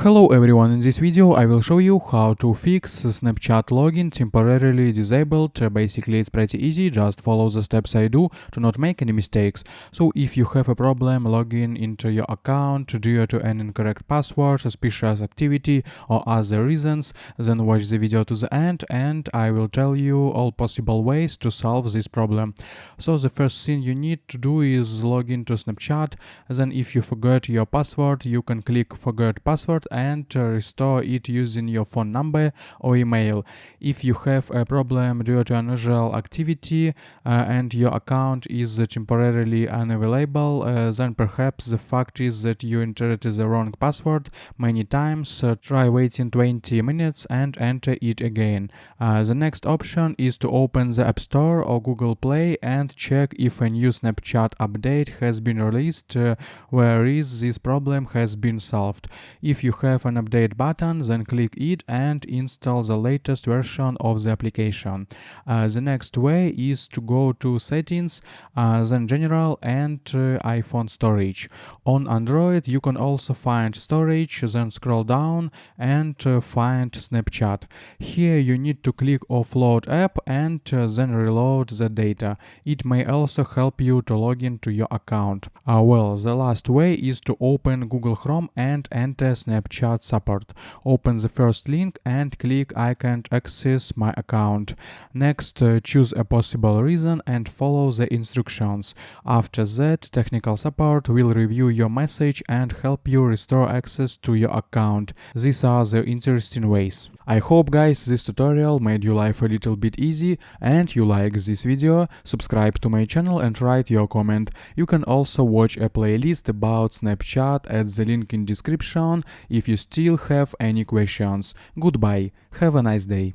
Hello everyone, in this video I will show you how to fix Snapchat login temporarily disabled. Basically it's pretty easy, just follow the steps I do to not make any mistakes. So if you have a problem logging into your account due to an incorrect password, suspicious activity or other reasons, then watch the video to the end and I will tell you all possible ways to solve this problem. So the first thing you need to do is log into Snapchat. Then if you forgot your password, you can click forget password and restore it using your phone number or email. If you have a problem due to unusual activity and your account is temporarily unavailable, then perhaps the fact is that you entered the wrong password many times. Try waiting 20 minutes and enter it again. The next option is to open the App Store or Google Play and check if a new Snapchat update has been released whereas this problem has been solved. If you have an update button, then click it and install the latest version of the application. The next way is to go to settings, then general and iPhone storage. On Android you can also find storage, then scroll down and find Snapchat. Here you need to click offload app and then reload the data. It may also help you to log into your account. Well, the last way is to open Google Chrome and enter Snapchat support. Open the first link and click I can't access my account. Next, choose a possible reason and follow the instructions. After that, technical support will review your message and help you restore access to your account. These are the interesting ways. I hope guys this tutorial made your life a little bit easy and you like this video. Subscribe to my channel and write your comment. You can also watch a playlist about Snapchat at the link in description if you still have any questions. Goodbye, have a nice day.